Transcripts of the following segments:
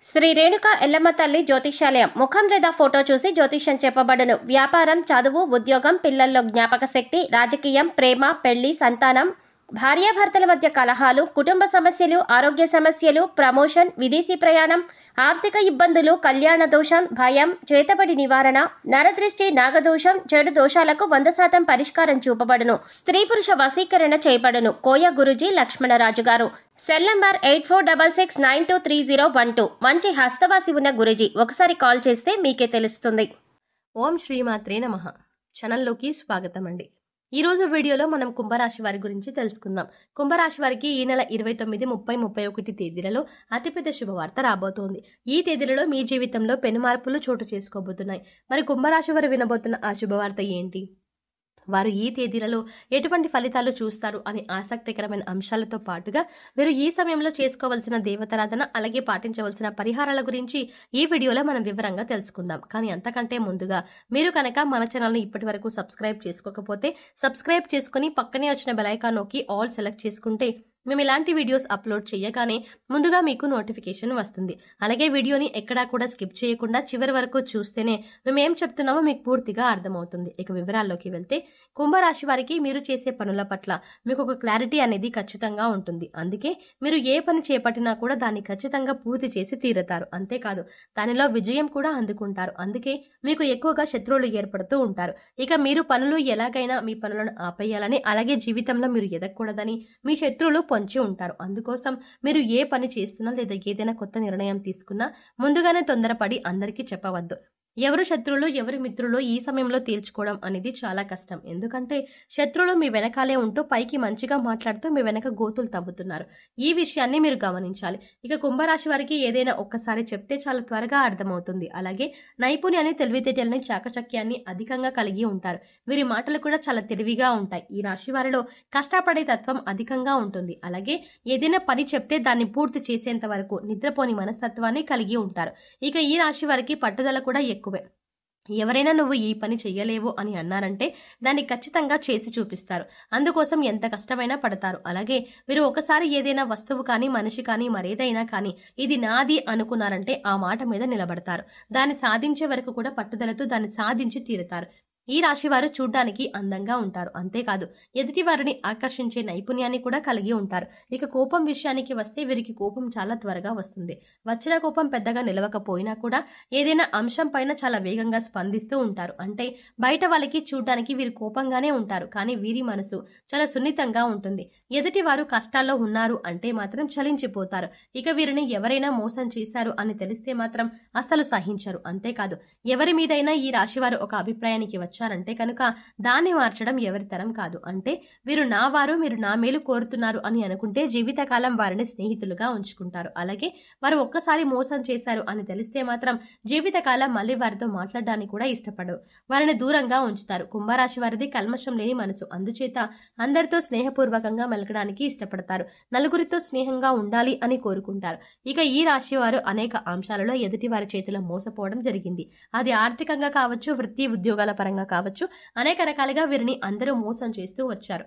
శ్రీ రేణుక ఎల్లమ్మ తల్లి జ్యోతిష్యాలయం ముఖం లేదా ఫోటో చూసి జ్యోతిష్యం చెప్పబడును. వ్యాపారం, చదువు, ఉద్యోగం, పిల్లల్లో జ్ఞాపక శక్తి, రాజకీయం, ప్రేమ, పెళ్లి, సంతానం, భార్యాభర్తల మధ్య కలహాలు, కుటుంబ సమస్యలు, ఆరోగ్య సమస్యలు, ప్రమోషన్, విదేశీ ప్రయాణం, ఆర్థిక ఇబ్బందులు, కళ్యాణ దోషం, భయం, చేతబడి నివారణ, నరదృష్టి, నాగదోషం, చెడు దోషాలకు 100% పరిష్కారం చూపబడును. స్త్రీ పురుష వశీకరణ చేయబడును. కోయ గురుజీ లక్ష్మణరాజు గారు. Cell number 8466923012. మంచి హస్తవాసి ఉన్న గురుజీ. ఒకసారి కాల్ చేస్తే మీకే తెలుస్తుంది. ఓం శ్రీమాత్రే నమః. ఛానల్లోకి స్వాగతం అండి. ఈరోజు వీడియోలో మనం కుంభరాశి వారి గురించి తెలుసుకుందాం. కుంభరాశి వారికి ఈ నెల 29, 30, 31 తేదీలలో అతిపెద్ద శుభవార్త రాబోతోంది. ఈ తేదీలలో మీ జీవితంలో పెను మార్పులు చోటు చేసుకోబోతున్నాయి. మరి కుంభరాశి వారు వినబోతున్న ఆ శుభవార్త ఏంటి? వారు ఈ తేదీలలో ఎటువంటి ఫలితాలు చూస్తారు అనే ఆసక్తికరమైన అంశాలతో పాటుగా వీరు ఈ సమయంలో చేసుకోవాల్సిన దేవతారాధన అలాగే పాటించవలసిన పరిహారాల గురించి ఈ వీడియోలో మనం వివరంగా తెలుసుకుందాం. కానీ అంతకంటే ముందుగా మీరు కనుక మన ఛానల్ని ఇప్పటి వరకు సబ్స్క్రైబ్ చేసుకోకపోతే సబ్స్క్రైబ్ చేసుకుని పక్కనే వచ్చిన బెల్ ఐకాన్ నొక్కి ఆల్ సెలెక్ట్ చేసుకుంటే మేము ఇలాంటి వీడియోస్ అప్లోడ్ చేయగానే ముందుగా మీకు నోటిఫికేషన్ వస్తుంది. అలాగే వీడియోని ఎక్కడా కూడా స్కిప్ చేయకుండా చివరి వరకు చూస్తేనే మేము ఏం చెప్తున్నామో మీకు పూర్తిగా అర్థమవుతుంది. ఇక వివరాల్లోకి వెళ్తే కుంభరాశి వారికి మీరు చేసే పనుల పట్ల మీకు ఒక క్లారిటీ అనేది ఖచ్చితంగా ఉంటుంది. అందుకే మీరు ఏ పని చేపట్టినా కూడా దాన్ని ఖచ్చితంగా పూర్తి చేసి తీరుతారు. అంతేకాదు దానిలో విజయం కూడా అందుకుంటారు. అందుకే మీకు ఎక్కువగా శత్రువులు ఏర్పడుతూ ఉంటారు. ఇక మీరు పనులు ఎలాగైనా మీ పనులను ఆపేయాలని అలాగే జీవితంలో మీరు ఎదగకూడదని మీ శత్రువులు పొంచి ఉంటారు. అందుకోసం మీరు ఏ పని చేస్తున్నా లేదా ఏదైనా కొత్త నిర్ణయం తీసుకున్నా ముందుగానే తొందరపడి అందరికీ చెప్పవద్దు. ఎవరు శత్రువులు ఎవరి మిత్రులు ఈ సమయంలో తేల్చుకోవడం అనేది చాలా కష్టం. ఎందుకంటే శత్రువులు మీ వెనకాలే ఉంటూ పైకి మంచిగా మాట్లాడుతూ మీ వెనక గోతులు తవ్వుతున్నారు. ఈ విషయాన్ని మీరు గమనించాలి. ఇక కుంభరాశి వారికి ఏదైనా ఒక్కసారి చెప్తే చాలా త్వరగా అర్థమవుతుంది. అలాగే నైపుణ్యాన్ని, తెలివితేటల్ని, చాకచక్యాన్ని అధికంగా కలిగి ఉంటారు. వీరి మాటలు కూడా చాలా తెలివిగా ఉంటాయి. ఈ రాశి వారిలో కష్టపడే తత్వం అధికంగా ఉంటుంది. అలాగే ఏదైనా పని చెప్తే దాన్ని పూర్తి చేసేంత వరకు నిద్రపోని మనస్తత్వాన్ని కలిగి ఉంటారు. ఇక ఈ రాశి వారికి పట్టుదల కూడా ఎక్కువే. ఎవరైనా నువ్వు ఈ పని చెయ్యలేవు అని అన్నారంటే దాన్ని ఖచ్చితంగా చేసి చూపిస్తారు. అందుకోసం ఎంత కష్టమైనా పడతారు. అలాగే మీరు ఒకసారి ఏదైనా వస్తువు కానీ మనిషి కానీ మరేదైనా కానీ ఇది నాది అనుకున్నారంటే ఆ మాట మీద నిలబడతారు. దాన్ని సాధించే వరకు కూడా పట్టుదలతో దాన్ని సాధించి తీరుతారు. ఈ రాశి వారు చూడ్డానికి అందంగా ఉంటారు. అంతేకాదు ఎదుటి వారిని ఆకర్షించే నైపుణ్యాన్ని కూడా కలిగి ఉంటారు. ఇక కోపం విషయానికి వస్తే వీరికి కోపం చాలా త్వరగా వస్తుంది. వచ్చిన కోపం పెద్దగా నిలవకపోయినా కూడా ఏదైనా అంశం పైన చాలా వేగంగా స్పందిస్తూ ఉంటారు. అంటే బయట వాళ్ళకి చూడ్డానికి వీరు కోపంగానే ఉంటారు. కానీ వీరి మనసు చాలా సున్నితంగా ఉంటుంది. ఎదుటి వారు కష్టాల్లో ఉన్నారు అంటే మాత్రం చలించిపోతారు. ఇక వీరిని ఎవరైనా మోసం చేశారు అని తెలిస్తే మాత్రం అస్సలు సహించరు. అంతేకాదు ఎవరి మీదైనా ఈ రాశి వారు ఒక అభిప్రాయానికి వచ్చారంటే కనుక దాన్ని మార్చడం ఎవరి తరం కాదు. అంటే వీరు నా వారు, మీరు నా మేలు కోరుతున్నారు అని అనుకుంటే జీవితకాలం వారిని స్నేహితులుగా ఉంచుకుంటారు. అలాగే వారు ఒక్కసారి మోసం చేశారు అని తెలిస్తే మాత్రం జీవితకాలం మళ్ళీ వారితో మాట్లాడడానికి కూడా ఇష్టపడరు. వారిని దూరంగా ఉంచుతారు. కుంభరాశి వారిది కల్మషం లేని మనసు. అందుచేత అందరితో స్నేహపూర్వకంగా మెలకడానికి ఇష్టపడతారు. నలుగురితో స్నేహంగా ఉండాలి అని కోరుకుంటారు. ఇక ఈ రాశి వారు అనేక అంశాలలో ఎదుటి వారి చేతిలో మోసపోవడం జరిగింది. అది ఆర్థికంగా కావచ్చు, వృత్తి ఉద్యోగాల పరంగా కావచ్చు, అనేక రకాలుగా వీరిని అందరూ మోసం చేస్తూ వచ్చారు.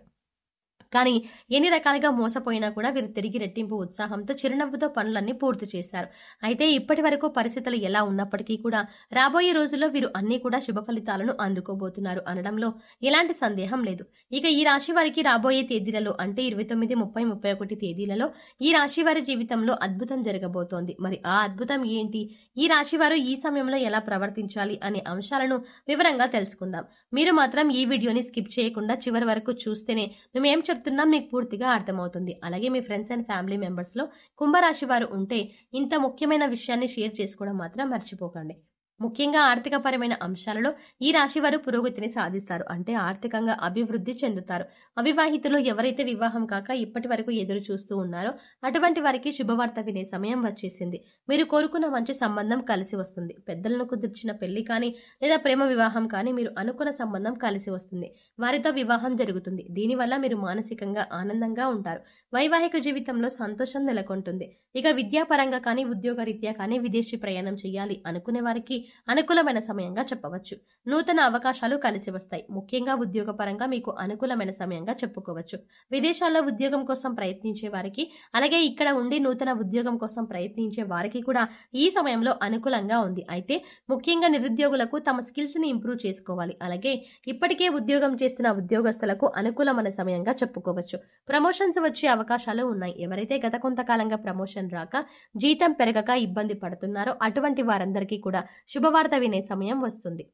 కానీ ఎన్ని రకాలుగా మోసపోయినా కూడా వీరు తిరిగి రెట్టింపు ఉత్సాహంతో చిరునవ్వుతో పనులన్నీ పూర్తి చేశారు. అయితే ఇప్పటి వరకు పరిస్థితులు ఎలా ఉన్నప్పటికీ కూడా రాబోయే రోజుల్లో వీరు అన్ని కూడా శుభ ఫలితాలను అందుకోబోతున్నారు అనడంలో ఎలాంటి సందేహం లేదు. ఇక ఈ రాశి వారికి రాబోయే తేదీలలో అంటే 29, 30, 31 తేదీలలో ఈ రాశి వారి జీవితంలో అద్భుతం జరగబోతోంది. మరి ఆ అద్భుతం ఏంటి? ఈ రాశి వారు ఈ సమయంలో ఎలా ప్రవర్తించాలి అనే అంశాలను వివరంగా తెలుసుకుందాం. మీరు మాత్రం ఈ వీడియోని స్కిప్ చేయకుండా చివరి వరకు చూస్తేనే మేము చెప్తున్నా మీకు పూర్తిగా అర్థమవుతుంది. అలాగే మీ ఫ్రెండ్స్ అండ్ ఫ్యామిలీ మెంబర్స్ లో కుంభరాశి వారు ఉంటే ఇంత ముఖ్యమైన విషయాన్ని షేర్ చేసుకోవడం మాత్రం మర్చిపోకండి. ముఖ్యంగా ఆర్థికపరమైన అంశాలలో ఈ రాశి వారు పురోగతిని సాధిస్తారు. అంటే ఆర్థికంగా అభివృద్ధి చెందుతారు. అవివాహితులు ఎవరైతే వివాహం కాక ఇప్పటి వరకు ఎదురు చూస్తూ ఉన్నారో అటువంటి వారికి శుభవార్త వినే సమయం వచ్చేసింది. మీరు కోరుకున్న మంచి సంబంధం కలిసి వస్తుంది. పెద్దలను కుదిర్చిన పెళ్లి కానీ లేదా ప్రేమ వివాహం కానీ మీరు అనుకున్న సంబంధం కలిసి వస్తుంది. వారితో వివాహం జరుగుతుంది. దీనివల్ల మీరు మానసికంగా ఆనందంగా ఉంటారు. వైవాహిక జీవితంలో సంతోషం నెలకొంటుంది. ఇక విద్యాపరంగా కానీ ఉద్యోగరీత్యా కానీ విదేశీ ప్రయాణం చేయాలి అనుకునే వారికి అనుకూలమైన సమయంగా చెప్పవచ్చు. నూతన అవకాశాలు కలిసి వస్తాయి. ముఖ్యంగా ఉద్యోగపరంగా మీకు అనుకూలమైన సమయంగా చెప్పుకోవచ్చు. విదేశాల్లో ఉద్యోగం కోసం ప్రయత్నించే వారికి, అలాగే ఇక్కడ ఉండి నూతన ఉద్యోగం కోసం ప్రయత్నించే వారికి కూడా ఈ సమయంలో అనుకూలంగా ఉంది. అయితే ముఖ్యంగా నిరుద్యోగులకు తమ స్కిల్స్ ని ఇంప్రూవ్ చేసుకోవాలి. అలాగే ఇప్పటికే ఉద్యోగం చేస్తున్న ఉద్యోగస్తులకు అనుకూలమైన సమయంగా చెప్పుకోవచ్చు. ప్రమోషన్స్ వచ్చే అవకాశాలు ఉన్నాయి. ఎవరైతే గత కొంతకాలంగా ప్రమోషన్ రాక జీతం పెరగక ఇబ్బంది పడుతున్నారో అటువంటి వారందరికీ కూడా శుభవార్త వినే సమయం వస్తుంది.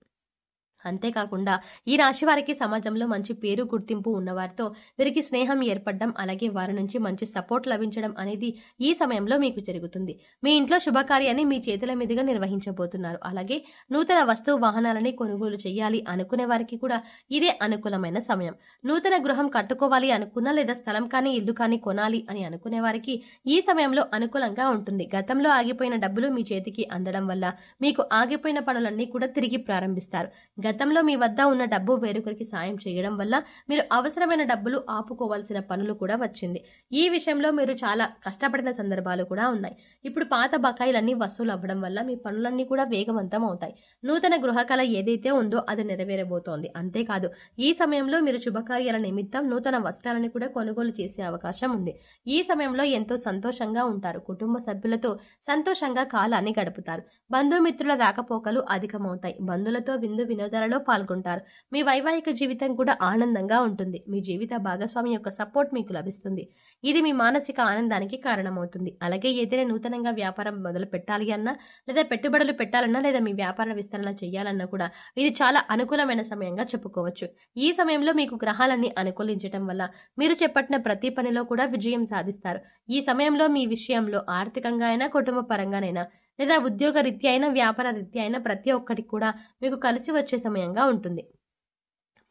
అంతేకాకుండా ఈ రాశి వారికి సమాజంలో మంచి పేరు గుర్తింపు ఉన్నవారితో వీరికి స్నేహం ఏర్పడడం, అలాగే వారి నుంచి మంచి సపోర్ట్ లభించడం అనేది ఈ సమయంలో మీకు జరుగుతుంది. మీ ఇంట్లో శుభకార్యాన్ని మీ చేతుల మీదుగా నిర్వహించబోతున్నారు. అలాగే నూతన వస్తువు వాహనాలని కొనుగోలు చేయాలి అనుకునే వారికి కూడా ఇదే అనుకూలమైన సమయం. నూతన గృహం కట్టుకోవాలి అనుకున్నా, లేదా స్థలం కానీ ఇల్లు కానీ కొనాలి అని అనుకునే వారికి ఈ సమయంలో అనుకూలంగా ఉంటుంది. గతంలో ఆగిపోయిన డబ్బులు మీ చేతికి అందడం వల్ల మీకు ఆగిపోయిన పనులన్నీ కూడా తిరిగి ప్రారంభిస్తారు. గతంలో మీ వద్ద ఉన్న డబ్బు వేరొకరికి సాయం చేయడం వల్ల మీరు అవసరమైన డబ్బులు ఆపుకోవాల్సిన పనులు కూడా వచ్చింది. ఈ విషయంలో మీరు చాలా కష్టపడిన సందర్భాలు కూడా ఉన్నాయి. ఇప్పుడు పాత బకాయిలన్నీ వసూలు అవ్వడం వల్ల మీ పనులన్నీ కూడా వేగవంతం అవుతాయి. నూతన గృహకళ ఏదైతే ఉందో అది నెరవేరబోతోంది. అంతేకాదు ఈ సమయంలో మీరు శుభకార్యాల నిమిత్తం నూతన వస్త్రాలను కూడా కొనుగోలు చేసే అవకాశం ఉంది. ఈ సమయంలో ఎంతో సంతోషంగా ఉంటారు. కుటుంబ సభ్యులతో సంతోషంగా కాలాన్ని గడుపుతారు. బంధుమిత్రుల రాకపోకలు అధికమవుతాయి. బంధువులతో విందు వినోదాలలో పాల్గొంటారు. మీ వైవాహిక జీవితం కూడా ఆనందంగా ఉంటుంది. మీ జీవిత భాగస్వామి యొక్క సపోర్ట్ మీకు లభిస్తుంది. ఇది మీ మానసిక ఆనందానికి కారణమవుతుంది. అలాగే ఏదైనా నూతనంగా వ్యాపారం మొదలు పెట్టాలి అన్నా, లేదా పెట్టుబడులు పెట్టాలన్నా, లేదా మీ వ్యాపార విస్తరణ చేయాలన్నా కూడా ఇది చాలా అనుకూలమైన సమయంగా చెప్పుకోవచ్చు. ఈ సమయంలో మీకు గ్రహాలన్నీ అనుకూలించడం వల్ల మీరు చేపట్టిన ప్రతి పనిలో కూడా విజయం సాధిస్తారు. ఈ సమయంలో మీ విషయంలో ఆర్థికంగా అయినా, కుటుంబ పరంగానైనా, లేదా ఉద్యోగ రీత్యా అయినా, వ్యాపార రీత్యా అయినా ప్రతి ఒక్కటి కూడా మీకు కలిసి వచ్చే సమయంగా ఉంటుంది.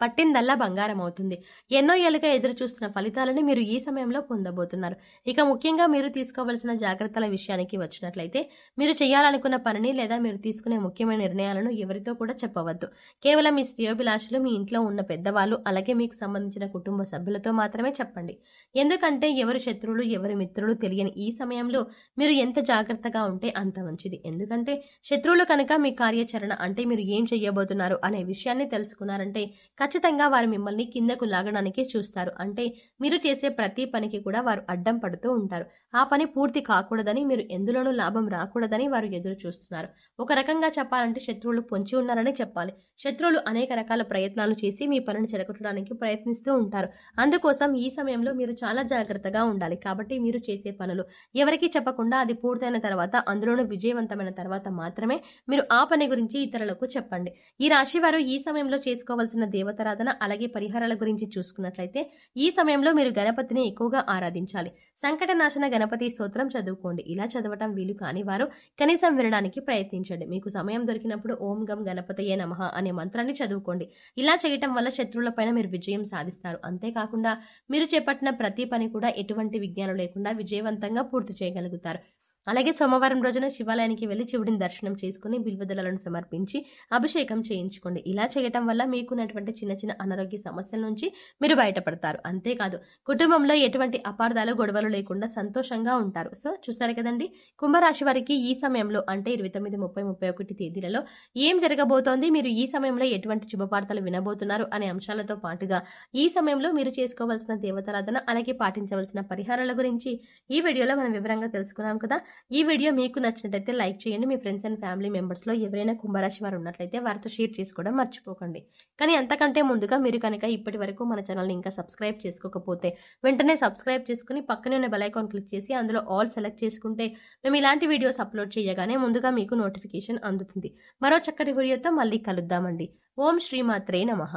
పట్టిందల్లా బంగారం అవుతుంది. ఎన్నో ఏళ్ళుగా ఎదురు చూస్తున్న ఫలితాలను మీరు ఈ సమయంలో పొందబోతున్నారు. ఇక ముఖ్యంగా మీరు తీసుకోవాల్సిన జాగ్రత్తల విషయానికి వచ్చినట్లయితే, మీరు చేయాలనుకున్న పనిని లేదా మీరు తీసుకునే ముఖ్యమైన నిర్ణయాలను ఎవరితో కూడా చెప్పవద్దు. కేవలం మీ శ్రేయోభిలాషులు, మీ ఇంట్లో ఉన్న పెద్దవాళ్ళు, అలాగే మీకు సంబంధించిన కుటుంబ సభ్యులతో మాత్రమే చెప్పండి. ఎందుకంటే ఎవరు శత్రువులు, ఎవరి మిత్రులు తెలియని ఈ సమయంలో మీరు ఎంత జాగ్రత్తగా ఉంటే అంత మంచిది. ఎందుకంటే శత్రువులు కనుక మీ కార్యాచరణ, అంటే మీరు ఏం చెయ్యబోతున్నారు అనే విషయాన్ని తెలుసుకున్నారంటే ఖచ్చితంగా వారు మిమ్మల్ని కిందకు లాగడానికి చూస్తారు. అంటే మీరు చేసే ప్రతి పనికి కూడా వారు అడ్డం పడుతూ ఉంటారు. ఆ పని పూర్తి కాకూడదని, మీరు ఎందులోనూ లాభం రాకూడదని వారు ఎదురు చూస్తున్నారు. ఒక రకంగా చెప్పాలంటే శత్రువులు పొంచి ఉన్నారని చెప్పాలి. శత్రువులు అనేక రకాల ప్రయత్నాలు చేసి మీ పనిని చెడగొట్టడానికి ప్రయత్నిస్తూ ఉంటారు. అందుకోసం ఈ సమయంలో మీరు చాలా జాగ్రత్తగా ఉండాలి. కాబట్టి మీరు చేసే పనులు ఎవరికీ చెప్పకుండా, అది పూర్తయిన తర్వాత, అందులోనూ విజయవంతమైన తర్వాత మాత్రమే మీరు ఆ పని గురించి ఇతరులకు చెప్పండి. ఈ రాశి వారు ఈ సమయంలో చేసుకోవాల్సిన దేవతారాధన, అలాగే పరిహారాల గురించి చూసుకున్నట్లయితే, ఈ సమయంలో మీరు గణపతిని ఎక్కువగా ఆరాధించాలి. సంకటనాశన గణపతి స్తోత్రం చదువుకోండి. ఇలా చదవటం వీలు కాని వారు కనీసం వినడానికి ప్రయత్నించండి. మీకు సమయం దొరికినప్పుడు ఓం గం గణపతయే నమః అనే మంత్రాన్ని చదువుకోండి. ఇలా చేయటం వల్ల శత్రువులపైన మీరు విజయం సాధిస్తారు. అంతేకాకుండా మీరు చేపట్టిన ప్రతి పని కూడా ఎటువంటి విఘ్నాలు లేకుండా విజయవంతంగా పూర్తి చేయగలుగుతారు. అలాగే సోమవారం రోజున శివాలయానికి వెళ్లి శివుడిని దర్శనం చేసుకుని బిల్వదళాలను సమర్పించి అభిషేకం చేయించుకోండి. ఇలా చేయటం వల్ల మీకున్నటువంటి చిన్న చిన్న అనారోగ్య సమస్యల నుంచి మీరు బయటపడతారు. అంతేకాదు కుటుంబంలో ఎటువంటి అపార్థాలు, గొడవలు లేకుండా సంతోషంగా ఉంటారు. సో చూసారు కదండి, కుంభరాశి వారికి ఈ సమయంలో అంటే 29, 30, 31 తేదీలలో ఏం జరగబోతోంది, మీరు ఈ సమయంలో ఎటువంటి శుభవార్తలు వినబోతున్నారు అనే అంశాలతో పాటుగా ఈ సమయంలో మీరు చేసుకోవాల్సిన దేవతారాధన, అలాగే పాటించవలసిన పరిహారాల గురించి ఈ వీడియోలో మనం వివరంగా తెలుసుకున్నాం కదా. ఈ వీడియో మీకు నచ్చినట్లయితే లైక్ చేయండి. మీ ఫ్రెండ్స్ అండ్ ఫ్యామిలీ మెంబర్స్ లో ఎవరైనా కుంభరాశి వారు ఉన్నట్లయితే వారితో షేర్ చేసుకోవడం మర్చిపోకండి. కానీ అంతకంటే ముందుగా మీరు కనుక ఇప్పటి వరకు మన ఛానల్ని ఇంకా సబ్స్క్రైబ్ చేసుకోకపోతే వెంటనే సబ్స్క్రైబ్ చేసుకుని పక్కనే ఉన్న బెల్ ఐకాన్ క్లిక్ చేసి అందులో ఆల్ సెలెక్ట్ చేసుకుంటే మేము ఇలాంటి వీడియోస్ అప్లోడ్ చేయగానే ముందుగా మీకు నోటిఫికేషన్ అందుతుంది. మరో చక్కటి వీడియోతో మళ్ళీ కలుద్దామండి. ఓం శ్రీమాత్రే నమః.